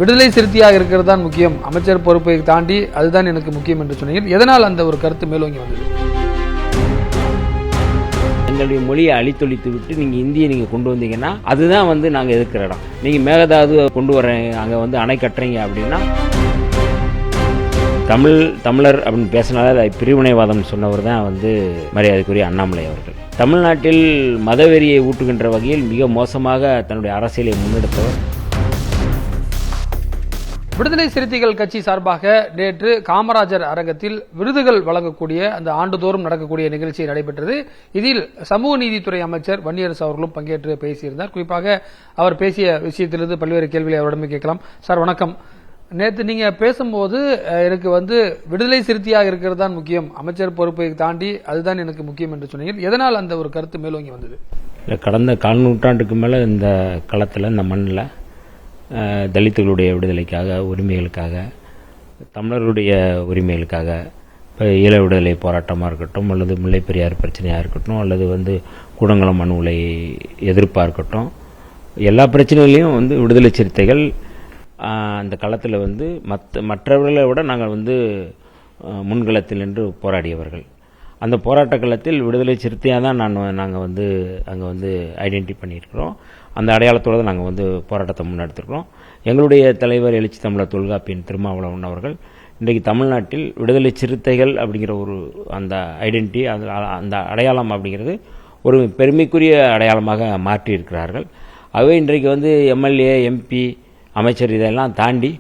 விடுதலை சிறுத்தையாக இருக்கிறது தான் முக்கியம், அமைச்சர் பொறுப்பை தாண்டி அதுதான் எனக்கு முக்கியம் என்று சொன்னீங்க. எதனால் அந்த ஒரு கருத்து மேலோங்கி வந்தது? எங்களுடைய மொழியை அழித்தொழித்து விட்டு நீங்கள் இந்தியை நீங்கள் கொண்டு வந்தீங்கன்னா அதுதான் வந்து நாங்கள் எதிர்க்கிற இடம். நீங்கள் மேகதாது கொண்டு வரேன் அங்கே வந்து அணை கட்டுறீங்க அப்படின்னா தமிழர் அப்படின்னு பேசினாலே அதை பிரிவினைவாதம் சொன்னவர் தான் வந்து மரியாதைக்குரிய அண்ணாமலை அவர்கள். தமிழ்நாட்டில் மதவெறியை ஊட்டுகின்ற வகையில் மிக மோசமாக தன்னுடைய அரசியலை முன்னெடுத்தவர். விடுதலை சிறுத்தைகள் கட்சி சார்பாக நேற்று காமராஜர் அரங்கத்தில் விருதுகள் வழங்கக்கூடிய அந்த ஆண்டுதோறும் நடக்கக்கூடிய நிகழ்ச்சி நடைபெற்றது. இதில் சமூக நீதித்துறை அமைச்சர் வன்னியரசு அவர்களும் பங்கேற்று பேசியிருந்தார். குறிப்பாக அவர் பேசிய விஷயத்திலிருந்து பல்வேறு கேள்விகளை அவரிடமே கேட்கலாம். சார் வணக்கம். நேற்று நீங்க பேசும்போது எனக்கு வந்து விடுதலை சிறுத்தையாக இருக்கிறது தான் முக்கியம், அமைச்சர் பொறுப்பை தாண்டி அதுதான் எனக்கு முக்கியம் என்று சொன்னீங்க. எதனால் அந்த ஒரு கருத்து மேலோங்கி வந்தது? கடந்த 4 நூற்றாண்டுக்கு மேலே இந்த களத்தில் இந்த மண்ணில் தலித்துகளுடைய விடுதலைக்காக, உரிமைகளுக்காக, தமிழர்களுடைய உரிமைகளுக்காக, இப்போ ஈழ விடுதலை போராட்டமாக இருக்கட்டும், அல்லது முல்லை பெரியார் பிரச்சனையாக இருக்கட்டும், அல்லது வந்து கூடங்குளம் மண் உலை எதிர்ப்பாக இருக்கட்டும், எல்லா பிரச்சனைகளையும் வந்து விடுதலை சிறுத்தைகள் அந்த களத்தில் வந்து மற்றவர்களை விட நாங்கள் வந்து முன்களத்தில் நின்று போராடியவர்கள். அந்த போராட்ட களத்தில் விடுதலை சிறுத்தையாக தான் நாங்கள் வந்து அங்கே வந்து ஐடென்டி பண்ணியிருக்கிறோம். அந்த அடையாளத்தோடு தான் நாங்கள் வந்து போராட்டத்தை முன்னெடுத்துருக்கிறோம். எங்களுடைய தலைவர் எழுச்சி தமிழர் தொல்காப்பியன் திருமாவளவன் அவர்கள் இன்றைக்கு தமிழ்நாட்டில் விடுதலை சிறுத்தைகள் அப்படிங்கிற ஒரு அந்த ஐடென்டிட்டி, அந்த அடையாளம் அப்படிங்கிறது ஒரு பெருமைக்குரிய அடையாளமாக மாற்றியிருக்கிறார்கள். ஆகவே இன்றைக்கு வந்து எம்எல்ஏ, எம்பி, அமைச்சர் இதெல்லாம் தாண்டி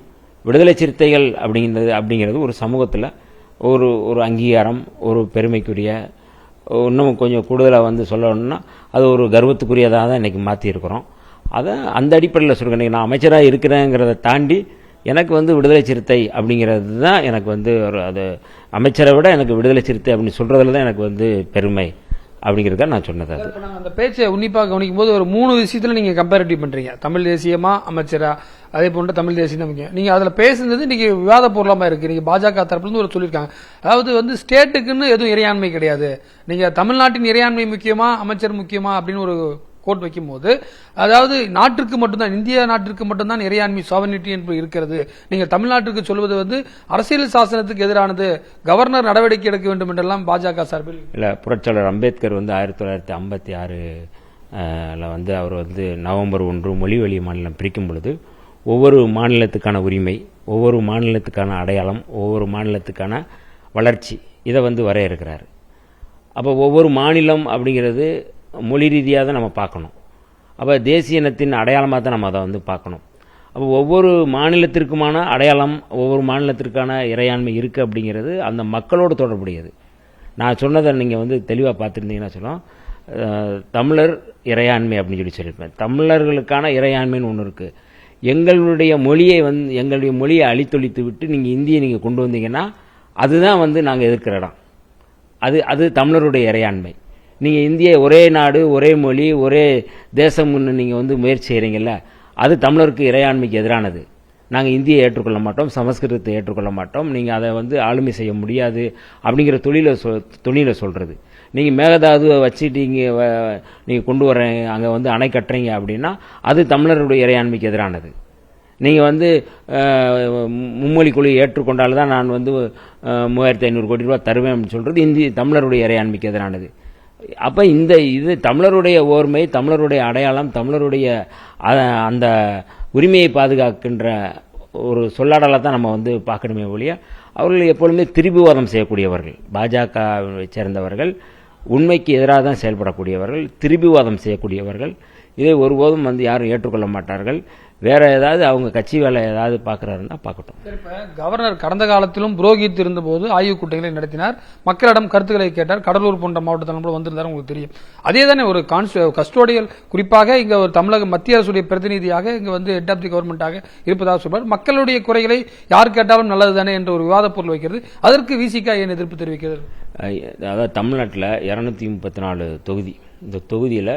விடுதலை சிறுத்தைகள் அப்படிங்கிறது ஒரு சமூகத்தில் ஒரு அங்கீகாரம், ஒரு பெருமைக்குரிய, இன்னும் கொஞ்சம் கூடுதலாக வந்து சொல்லணும்னா அது ஒரு கர்வத்துக்குரியதாக தான் இன்றைக்கி மாற்றியிருக்கிறோம். அதை அந்த அடிப்படையில் சொல்கிறேன். நான் அமைச்சராக இருக்கிறேங்கிறத தாண்டி எனக்கு வந்து விடுதலை சிறுத்தை அப்படிங்கிறது தான் எனக்கு வந்து அது அமைச்சரை விட எனக்கு விடுதலை சிறுத்தை அப்படின்னு சொல்கிறதுல தான் எனக்கு வந்து பெருமை அப்படிங்கிறத நான் சொன்னது. அந்த பேச்சை உன்னிப்பாக கவனிக்கும் போது ஒரு 3 விஷயத்துல நீங்க கம்பேரிட்டிவ் பண்றீங்க. தமிழ் தேசியமா, அமைச்சரா, அதே போன்ற தமிழ் தேசியம் முக்கியம். நீங்க அதுல பேசுனது இன்னைக்கு விவாத பொருளமா இருக்கு. நீங்க பாஜக தரப்புல இருந்து ஒரு சொல்லியிருக்காங்க, அதாவது வந்து ஸ்டேட்டுக்குன்னு எதுவும் இறையாண்மை கிடையாது, நீங்க தமிழ்நாட்டின் இறையாண்மை முக்கியமா, அமைச்சர் முக்கியமா அப்படின்னு ஒரு கோட் வைக்கும் போது, அதாவது நாட்டிற்கு மட்டும்தான், இந்திய நாட்டிற்கு மட்டும்தான் இறையாண்மை சாவர்னிட்டி என்று இருக்கிறது. நீங்க தமிழ்நாட்டிற்கு சொல்வது வந்து அரசியல் சாசனத்துக்கு எதிரானது, கவர்னர் நடவடிக்கை எடுக்க வேண்டும் என்றெல்லாம் பாஜக சார்பில் இல்ல. புரட்சியாளர் அம்பேத்கர் வந்து 1956 வந்து அவர் வந்து நவம்பர் 1 மொழி வழி மாநிலம் பிரிக்கும் பொழுது ஒவ்வொரு மாநிலத்துக்கான உரிமை, ஒவ்வொரு மாநிலத்துக்கான அடையாளம், ஒவ்வொரு மாநிலத்துக்கான வளர்ச்சி, இதை வந்து வரையறுக்கிறார். அப்போ ஒவ்வொரு மாநிலம் அப்படிங்கிறது மொழி ரீதியாக தான் நம்ம பார்க்கணும். அப்போ தேசிய இனத்தின் அடையாளமாக தான் நம்ம அதை வந்து பார்க்கணும். அப்போ ஒவ்வொரு மாநிலத்திற்குமான அடையாளம், ஒவ்வொரு மாநிலத்திற்கான இறையாண்மை இருக்குது அப்படிங்கிறது அந்த மக்களோடு தொடர்புடையது. நான் சொன்னதை நீங்கள் வந்து தெளிவாக பார்த்துருந்தீங்கன்னா சொல்லுவோம், தமிழர் இறையாண்மை அப்படின்னு சொல்லியிருப்பேன். தமிழர்களுக்கான இறையாண்மைன்னு ஒன்று இருக்குது. எங்களுடைய மொழியை அழித்தொழித்து விட்டு நீங்கள் இந்தியை நீங்கள் கொண்டு வந்தீங்கன்னா அதுதான் வந்து நாங்கள் எதிர்க்கிற இடம். அது தமிழருடைய இறையாண்மை. நீங்கள் இந்திய ஒரே நாடு, ஒரே மொழி, ஒரே தேசம்னு நீங்கள் வந்து முயற்சி செய்கிறீங்கல்ல, அது தமிழருக்கு இறையாண்மைக்கு எதிரானது. நாங்கள் இந்தியை ஏற்றுக்கொள்ள மாட்டோம், சமஸ்கிருதத்தை ஏற்றுக்கொள்ள மாட்டோம், நீங்கள் அதை வந்து ஆளுமை செய்ய முடியாது அப்படிங்கிற துணியில் சொல்கிறது. நீங்கள் மேகதாதுவை வச்சுட்டு நீங்கள் கொண்டு வரேன் அங்கே வந்து அணை கட்டுறீங்க அப்படின்னா அது தமிழருடைய இறையாண்மைக்கு எதிரானது. நீங்கள் வந்து மும்மொழி குழு ஏற்றுக்கொண்டால்தான் நான் வந்து 3500 கோடி ரூபா தருவேன் அப்படின்னு சொல்கிறது தமிழருடைய இறையாண்மைக்கு எதிரானது. அப்போ இது தமிழருடைய ஓர்மை, தமிழருடைய அடையாளம், தமிழருடைய அந்த உரிமையை பாதுகாக்கின்ற ஒரு சொல்லாடலை தான் நம்ம வந்து பார்க்கணுமே ஒழிய, அவர்கள் எப்பொழுதுமே திரிபுவாதம் செய்யக்கூடியவர்கள். பாஜகவை சேர்ந்தவர்கள் உண்மைக்கு எதிராக தான் செயல்படக்கூடியவர்கள், திரிபுவாதம் செய்யக்கூடியவர்கள். இதை ஒருபோதும் வந்து யாரும் ஏற்றுக்கொள்ள மாட்டார்கள். வேற ஏதாவது அவங்க கட்சி வேலை ஏதாவது பார்க்கறாருன்னா பார்க்கட்டும். கவர்னர் கடந்த காலத்திலும் புரோகித் இருந்தபோது ஆய்வுக் கூட்டங்களை நடத்தினார், மக்களிடம் கருத்துக்களை கேட்டார். கடலூர் போன்ற மாவட்டத்தில் கூட வந்திருந்தார், உங்களுக்கு தெரியும். அதே தானே ஒரு கஸ்டோடியல், குறிப்பாக இங்க ஒரு தமிழக மத்திய அரசுடைய பிரதிநிதியாக இங்க வந்து ஹெட் ஆஃப் தி கவர்மெண்டாக இருப்பதாக சொல்றார். மக்களுடைய குறைகளை யார் கேட்டாலும் நல்லது தானே என்ற ஒரு விவாத பொருள் வைக்கிறது. அதற்கு விசிக ஏன் எதிர்ப்பு தெரிவிக்கிறது? அதாவது தமிழ்நாட்டில் 234 தொகுதி, இந்த தொகுதியில்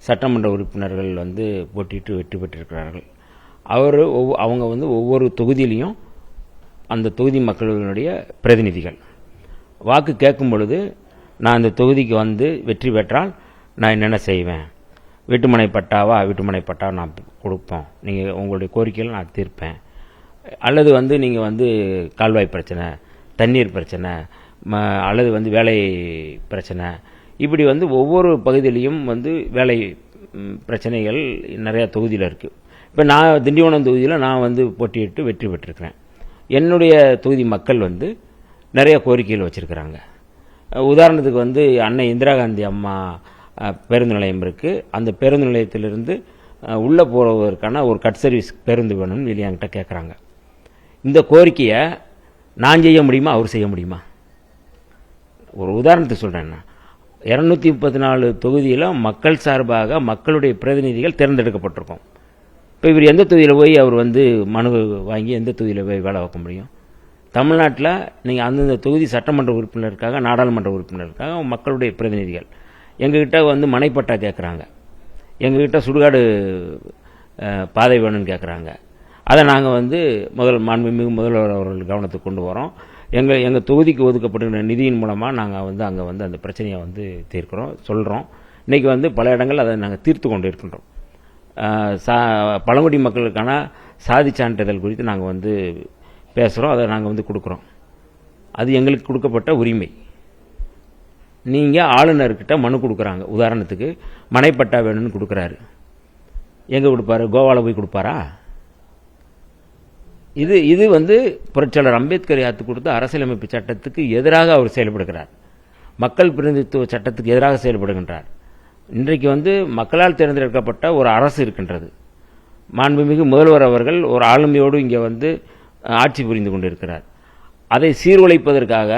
சட்டமன்ற உறுப்பினர்கள் வந்து போட்டிட்டு வெற்றி பெற்றிருக்கிறார்கள். அவங்க வந்து ஒவ்வொரு தொகுதியிலையும் அந்த தொகுதி மக்களுடைய பிரதிநிதிகள் வாக்கு கேட்கும் பொழுது, நான் இந்த தொகுதிக்கு வந்து வெற்றி பெற்றால் நான் என்னென்ன செய்வேன், வீட்டுமனை பட்டாவா நான் கொடுப்போம், நீங்கள் உங்களுடைய கோரிக்கைகள் நான் தீர்ப்பேன் அல்லது வந்து நீங்கள் வந்து கால்வாய் பிரச்சனை, தண்ணீர் பிரச்சனை, அல்லது வந்து வேலை பிரச்சனை, இப்படி வந்து ஒவ்வொரு பகுதியிலையும் வந்து வேலை பிரச்சனைகள் நிறையா தொகுதியில் இருக்குது. இப்போ நான் திண்டிவனம் தொகுதியில் நான் வந்து போட்டியிட்டு வெற்றி பெற்றிருக்கிறேன். என்னுடைய தொகுதி மக்கள் வந்து நிறைய கோரிக்கைகள் வச்சுருக்கிறாங்க. உதாரணத்துக்கு வந்து அன்னை இந்திரா காந்தி அம்மா பேருந்து நிலையம் இருக்குது. அந்த பேருந்து நிலையத்திலிருந்து உள்ளே போகிறதற்கான ஒரு கட் சர்வீஸ் பேருந்து வேணும்னு வெளியே என்கிட்ட கேட்குறாங்க. இந்த கோரிக்கையை நான் செய்ய முடியுமா, அவர் செய்ய முடியுமா? ஒரு உதாரணத்துக்கு சொல்கிறேன்னா, 234 தொகுதியில் மக்கள் சார்பாக மக்களுடைய பிரதிநிதிகள் தேர்ந்தெடுக்கப்பட்டிருக்கோம். இப்போ இவர் எந்த தொகுதியில் போய் அவர் வந்து மனு வாங்கி எந்த தொகுதியில் போய் வேலை வைக்க முடியும்? தமிழ்நாட்டில் நீங்கள் அந்தந்த தொகுதி சட்டமன்ற உறுப்பினருக்காக, நாடாளுமன்ற உறுப்பினருக்காக மக்களுடைய பிரதிநிதிகள் எங்ககிட்ட வந்து மனைப்பட்டா கேட்குறாங்க, எங்ககிட்ட சுடுகாடு பாதை வேணும்னு கேட்குறாங்க. அதை நாங்கள் வந்து மாண்புமிகு முதல்வர் அவர்கள் கவனத்துக்கு கொண்டு வரோம். எங்கள் தொகுதிக்கு ஒதுக்கப்படுகிற நிதியின் மூலமாக நாங்கள் வந்து அங்கே வந்து அந்த பிரச்சனையை வந்து தீர்க்கிறோம், சொல்கிறோம். இன்றைக்கி வந்து பல இடங்கள் அதை நாங்கள் தீர்த்து கொண்டு இருக்கின்றோம். பழங்குடி மக்களுக்கான சாதி சான்றிதழ் குறித்து நாங்கள் வந்து பேசுகிறோம், அதை நாங்கள் வந்து கொடுக்குறோம். அது எங்களுக்கு கொடுக்கப்பட்ட உரிமை. நீங்கள் ஆளுநர்கிட்ட மனு கொடுக்குறாங்க, உதாரணத்துக்கு மனைப்பட்டா வேணும்னு கொடுக்குறாரு, எங்கே கொடுப்பாரு? கோவாவில் போய் கொடுப்பாரா? இது வந்து புரட்சியாளர் அம்பேத்கர் யாத்து கொடுத்த அரசியலமைப்பு சட்டத்துக்கு எதிராக அவர் செயல்படுகிறார். மக்கள் பிரதிநிதித்துவ சட்டத்துக்கு எதிராக செயல்படுகின்றார். இன்றைக்கு வந்து மக்களால் தேர்ந்தெடுக்கப்பட்ட ஒரு அரசு இருக்கின்றது. மாண்புமிகு முதல்வர் அவர்கள் ஒரு ஆளுமையோடு இங்கே வந்து ஆட்சி புரிந்து கொண்டிருக்கிறார். அதை சீர்குலைப்பதற்காக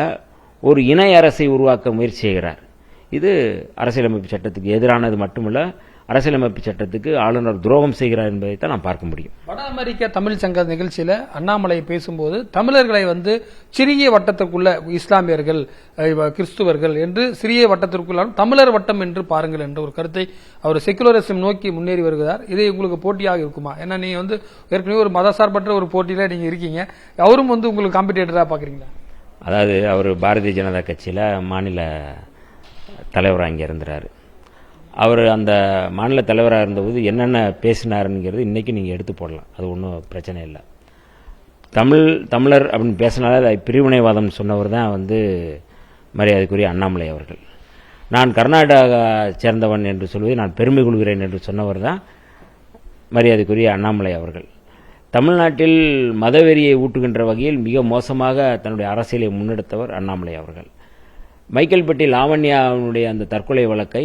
ஒரு இணை அரசை உருவாக்க முயற்சி செய்கிறார். இது அரசியலமைப்பு சட்டத்துக்கு எதிரானது மட்டுமல்ல, அரசியலமைப்பு சட்டத்துக்கு ஆளுநர் துரோகம் செய்கிறார் என்பதைத்தான் நாம் பார்க்க முடியும். வட அமெரிக்க தமிழ் சங்க நிகழ்ச்சியில் அண்ணாமலை பேசும்போது தமிழர்களை வந்து சிறிய வட்டத்திற்குள்ள இஸ்லாமியர்கள், கிறிஸ்துவர்கள் என்று சிறிய வட்டத்திற்குள்ள தமிழர் வட்டம் என்று பாருங்கள் என்ற ஒரு கருத்தை அவர் செக்குலரிசம் நோக்கி முன்னேறி வருகிறார். இதை உங்களுக்கு போட்டியாக இருக்குமா? ஏன்னா நீங்க வந்து ஏற்கனவே ஒரு மதசார்பற்ற ஒரு போட்டியில நீங்க இருக்கீங்க, அவரும் வந்து உங்களுக்கு காம்படிட்டரா பாக்குறீங்களா? அதாவது அவர் பாரதிய ஜனதா கட்சியில் மாநில தலைவராக இங்கே இருந்தார். அவர் அந்த மாநில தலைவராக இருந்தபோது என்னென்ன பேசினாருங்கிறது இன்றைக்கி நீங்கள் எடுத்து போடலாம், அது ஒன்றும் பிரச்சனை இல்லை. தமிழர் அப்படின்னு பேசினாலே அது பிரிவினைவாதம் சொன்னவர் தான் வந்து மரியாதைக்குரிய அண்ணாமலை அவர்கள். நான் கர்நாடகா சேர்ந்தவன் என்று சொல்வதை நான் பெருமை கொள்கிறேன் என்று சொன்னவர் தான் மரியாதைக்குரிய அண்ணாமலை அவர்கள். தமிழ்நாட்டில் மதவெறியை ஊட்டுகின்ற வகையில் மிக மோசமாக தன்னுடைய அரசியலை முன்னெடுத்தவர் அண்ணாமலை அவர்கள். மைக்கேல்பட்டி லாவண்யாவுடைய அந்த தற்கொலை வழக்கை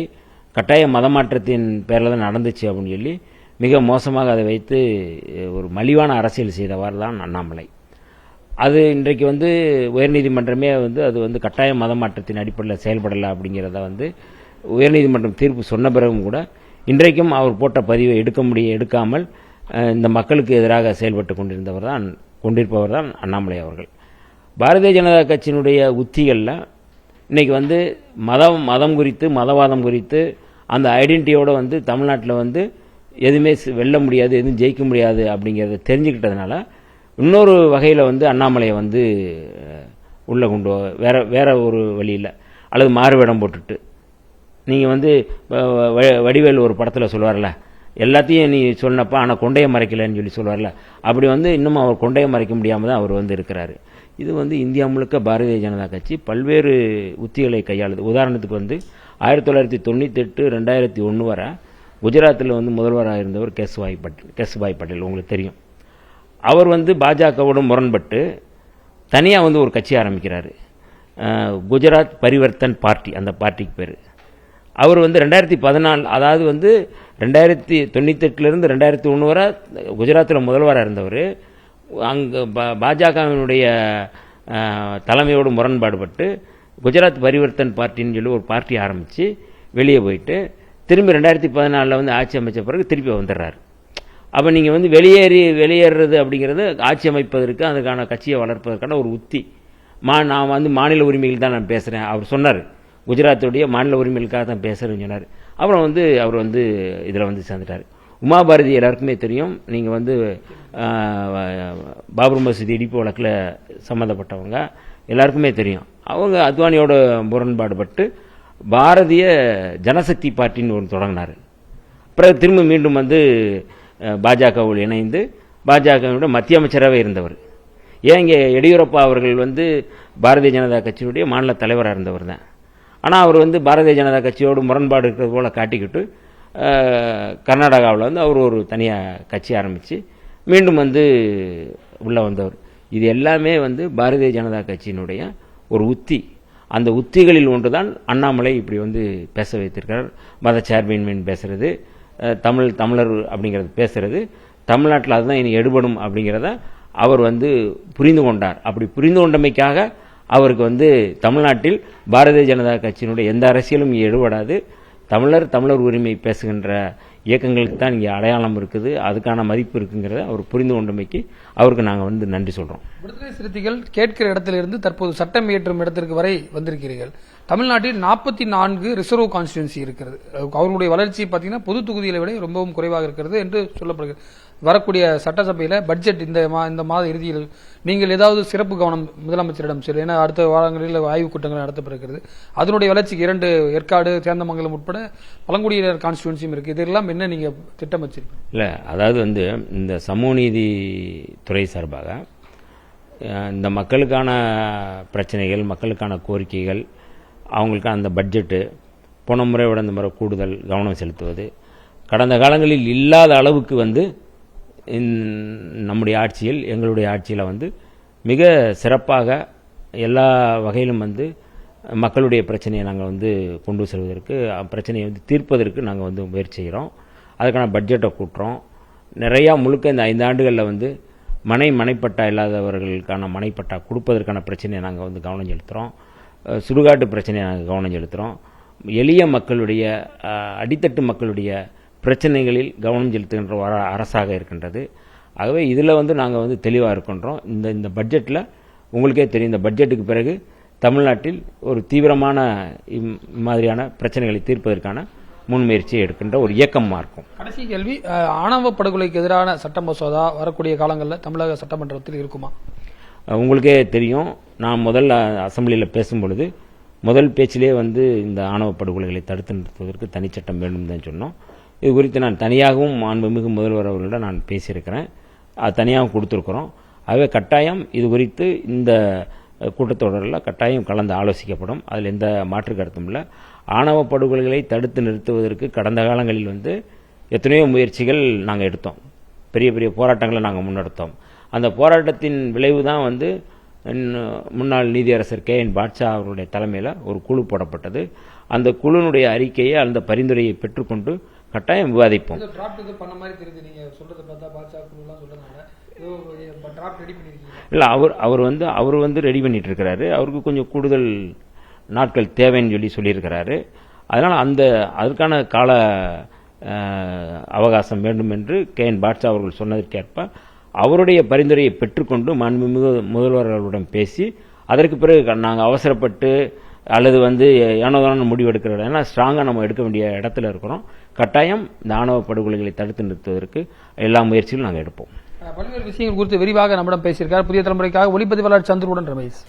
கட்டாய மதமாற்றத்தின் பேரில் தான் நடந்துச்சு அப்படின்னு சொல்லி மிக மோசமாக அதை வைத்து ஒரு மலிவான அரசியல் செய்தவர் தான் அண்ணாமலை. அது இன்றைக்கு வந்து உயர்நீதிமன்றமே வந்து அது வந்து கட்டாய மதமாற்றத்தின் அடிப்படையில் செயல்படலை அப்படிங்கிறத வந்து உயர்நீதிமன்றம் தீர்ப்பு சொன்ன பிறகும் கூட இன்றைக்கும் அவர் போட்ட பதிவை எடுக்காமல் இந்த மக்களுக்கு எதிராக செயல்பட்டு கொண்டிருப்பவர் தான் அண்ணாமலை அவர்கள். பாரதிய ஜனதா கட்சியினுடைய உத்திகளில் இன்றைக்கி வந்து மதம் குறித்து, மதவாதம் குறித்து அந்த ஐடென்டிட்டியோடு வந்து தமிழ்நாட்டில் வந்து எதுவுமே வெல்ல முடியாது, எதுவும் ஜெயிக்க முடியாது அப்படிங்கிறத தெரிஞ்சுக்கிட்டதுனால இன்னொரு வகையில் வந்து அண்ணாமலையை வந்து உள்ளே கொண்டு வேற ஒரு வழியில் அல்லது மாறுவேடம் போட்டுட்டு, நீங்கள் வந்து வடிவேல் ஒரு படத்தில் சொல்லுவார்ல, எல்லாத்தையும் நீ சொன்னப்பா ஆனால் கொண்டையை மறைக்கலன்னு சொல்லி சொல்லுவார்ல, அப்படி வந்து இன்னும் அவர் கொண்டையை மறைக்க முடியாமல் தான் அவர் வந்து இருக்கிறாரு. இது வந்து இந்தியா முழுக்க பாரதிய ஜனதா கட்சி பல்வேறு உத்திகளை கையாளுது. உதாரணத்துக்கு வந்து 1998, 2001 வரை குஜராத்தில் வந்து முதல்வராக இருந்தவர் கேசுபாய் பட்டேல், உங்களுக்கு தெரியும். அவர் வந்து பாஜகவோடு முரண்பட்டு தனியாக வந்து ஒரு கட்சி ஆரம்பிக்கிறார், குஜராத் பரிவர்த்தன் பார்ட்டி, அந்த பார்ட்டிக்கு பேர். அவர் வந்து 2014, அதாவது வந்து 1998 2001 வரை குஜராத்தில் முதல்வராக இருந்தவர் அங்கே பாஜகவினுடைய தலைமையோடு முரண்பாடுபட்டு குஜராத் பரிவர்த்தன் பார்ட்டின்னு சொல்லி ஒரு பார்ட்டி ஆரம்பித்து வெளியே போயிட்டு திரும்பி 2014 வந்து ஆட்சி அமைச்ச பிறகு திருப்பி வந்துடுறாரு. அப்போ நீங்கள் வந்து வெளியேறது அப்படிங்கிறது ஆட்சி அமைப்பதற்கு அதுக்கான கட்சியை வளர்ப்பதற்கான ஒரு உத்தி. நான் வந்து மாநில உரிமைகள் தான் நான் பேசுகிறேன் அவர் சொன்னார், குஜராத்துடைய மாநில உரிமைகளுக்காக தான் பேசுகிறேன்னு சொன்னார். அப்புறம் வந்து அவர் வந்து இதில் வந்து சேர்ந்துட்டார். உமாபாரதி எல்லாருக்குமே தெரியும், நீங்கள் வந்து பாபர் மசூதி இடிப்பு வழக்கில் சம்மந்தப்பட்டவங்க எல்லாருக்குமே தெரியும். அவங்க அத்வானியோட முரண்பாடுபட்டு பாரதிய ஜனசக்தி பார்ட்டின்னு ஒன்று தொடங்கினார். பிறகு திரும்ப மீண்டும் வந்து பாஜகவோடு இணைந்து பாஜகவினுடைய மத்திய அமைச்சராகவே இருந்தவர். ஏன் இங்கே எடியூரப்பா அவர்கள் வந்து பாரதிய ஜனதா கட்சியினுடைய மாநில தலைவராக இருந்தவர் தான். ஆனால் அவர் வந்து பாரதிய ஜனதா கட்சியோடு முரண்பாடு இருக்கிறது போல் காட்டிக்கிட்டு கர்நாடகாவில் வந்து அவர் ஒரு தனியாக கட்சி ஆரம்பித்து மீண்டும் வந்து உள்ளே வந்தவர். இது எல்லாமே வந்து பாரதிய ஜனதா கட்சியினுடைய ஒரு உத்தி. அந்த உத்திகளில் ஒன்றுதான் அண்ணாமலை இப்படி வந்து பேச வைத்திருக்கிறார். மத சார்பின்மைன்னு பேசுறது, தமிழர் அப்படிங்கிறது பேசுறது, தமிழ்நாட்டில் அதுதான் இனி எடுபடும் அப்படிங்கிறத அவர் வந்து புரிந்து கொண்டார். அப்படி புரிந்து கொண்டமைக்காக அவருக்கு வந்து தமிழ்நாட்டில் பாரதிய ஜனதா கட்சியினுடைய எந்த அரசியலும் எடுபடாது, தமிழர் உரிமை பேசுகின்ற இயக்கங்களுக்கு தான் இங்கே அடையாளம் இருக்குது, அதுக்கான மதிப்பு இருக்குங்கிறத அவர் புரிந்து கொண்டமைக்கு அவருக்கு நாங்கள் வந்து நன்றி சொல்கிறோம். விடுதலை சிறுத்தைகள் கேட்கிற இடத்திலிருந்து தற்போது சட்டம் இயற்றும் இடத்திற்கு வரை வந்திருக்கிறீர்கள். தமிழ்நாட்டில் 44 ரிசர்வ் கான்ஸ்டிடுவன்சி இருக்கிறது. அவர்களுடைய வளர்ச்சி பார்த்தீங்கன்னா பொது தொகுதிகளை விட ரொம்பவும் குறைவாக இருக்கிறது என்று சொல்லப்படுகிறது. வரக்கூடிய சட்டசபையில் பட்ஜெட் இந்த மாத இறுதியில் நீங்கள் ஏதாவது சிறப்பு கவனம் முதலமைச்சரிடம் செல்லும். ஏன்னா அடுத்த வாரங்களில் ஆய்வுக் கூட்டங்கள் நடத்தப்படுகிறது. அதனுடைய வளர்ச்சிக்கு 2 ஏற்காடு, சேந்தமங்கலம் உட்பட பழங்குடியினர் கான்ஸ்டிடுவன்சியும் இருக்கு. இதெல்லாம் என்ன நீங்க திட்டம் வச்சிருக்கீங்க? இல்லை, அதாவது வந்து இந்த சமூக நீதி துறை சார்பாக இந்த மக்களுக்கான பிரச்சனைகள், மக்களுக்கான கோரிக்கைகள், அவங்களுக்கான அந்த பட்ஜெட்டு போன முறை விட இந்த முறை கூடுதல் கவனம் செலுத்துவது, கடந்த காலங்களில் இல்லாத அளவுக்கு வந்து நம்முடைய ஆட்சியில், எங்களுடைய ஆட்சியில் வந்து மிக சிறப்பாக எல்லா வகையிலும் வந்து மக்களுடைய பிரச்சனையை நாங்கள் வந்து கொண்டு செல்வதற்கு, பிரச்சனையை வந்து தீர்ப்பதற்கு நாங்கள் வந்து முயற்சி செய்கிறோம். அதுக்கான பட்ஜெட்டை கூட்டுறோம். நிறையா முழுக்க இந்த 5 ஆண்டுகளில் வந்து மனைப்பட்டா இல்லாதவர்களுக்கான மனைப்பட்டா கொடுப்பதற்கான பிரச்சனையை நாங்கள் வந்து கவனம் செலுத்துகிறோம். சுடுகாட்டு பிரச்சனையை நாங்கள் கவனம் செலுத்துகிறோம். எளிய மக்களுடைய, அடித்தட்டு மக்களுடைய பிரச்சனைகளில் கவனம் செலுத்துகின்ற அரசாக இருக்கின்றது. ஆகவே இதில் வந்து நாங்கள் வந்து தெளிவாக இருக்கின்றோம். இந்த பட்ஜெட்டில் உங்களுக்கே தெரியும், இந்த பட்ஜெட்டுக்கு பிறகு தமிழ்நாட்டில் ஒரு தீவிரமான மாதிரியான பிரச்சனைகளை தீர்ப்பதற்கான முன்முயற்சியை எடுக்கின்ற ஒரு இயக்கமாக இருக்கும். கடைசி கேள்வி, ஆணவ படுகொலைக்கு எதிரான சட்ட மசோதா வரக்கூடிய காலங்களில் தமிழக சட்டமன்றத்தில் இருக்குமா? உங்களுக்கே தெரியும், நான் முதல்ல அசம்பிளியில் பேசும்பொழுது முதல் பேச்சிலே வந்து இந்த ஆணவ படுகொலைகளை தடுத்து நிறுத்துவதற்கு தனிச்சட்டம் வேண்டும் தான் சொன்னோம். இது குறித்து நான் தனியாகவும் மாண்புமிகு முதல்வர் அவர்களிடம் நான் பேசியிருக்கிறேன். அது தனியாகவும் கொடுத்துருக்குறோம். ஆகவே கட்டாயம் இது குறித்து இந்த கூட்டத்தொடரில் கட்டாயம் கலந்து ஆலோசிக்கப்படும். அதில் எந்த மாற்று கருத்தும் இல்லை. ஆணவ படுகொலைகளை தடுத்து நிறுத்துவதற்கு கடந்த காலங்களில் வந்து எத்தனையோ முயற்சிகள் நாங்கள் எடுத்தோம். பெரிய பெரிய போராட்டங்களை நாங்கள் முன்னெடுத்தோம். அந்த போராட்டத்தின் விளைவு தான் வந்து முன்னாள் நீதியரசர் KN பாட்ஷா அவருடைய தலைமையில் ஒரு குழு போடப்பட்டது. அந்த குழுனுடைய அறிக்கையை, அந்த பரிந்துரையை பெற்றுக்கொண்டு கட்டாயம் விவாதிப்போம். இல்லை, அவர் வந்து ரெடி பண்ணிட்டு இருக்கிறாரு. அவருக்கு கொஞ்சம் கூடுதல் நாட்கள் தேவைன்னு சொல்லியிருக்கிறாரு. அதனால் அதற்கான கால அவகாசம் வேண்டும் என்று KN பாட்ஷா அவர்கள் சொன்னதற்கேற்ப அவருடைய பரிந்துரையை பெற்றுக்கொண்டு மாண்புமிகு முதல்வர் அவர்களுடன் பேசி, அதற்கு பிறகு நாங்கள் அவசரப்பட்டு அல்லது வந்து ஏனோதான முடிவு எடுக்கிற, ஏன்னா ஸ்ட்ராங்காக நம்ம எடுக்க வேண்டிய இடத்துல இருக்கிறோம். கட்டாயம் இந்த ஆணவ படுகொலைகளை தடுத்து நிறுத்துவதற்கு எல்லா முயற்சிகளும் நாங்கள் எடுப்போம். பல்வேறு விஷயங்கள் குறித்து விரிவாக நம்மிடம் பேசியிருக்கார் புதிய தலைமுறைக்காக ஒளிப்பதிவாளர் சந்துருடன் ரமேஷ்.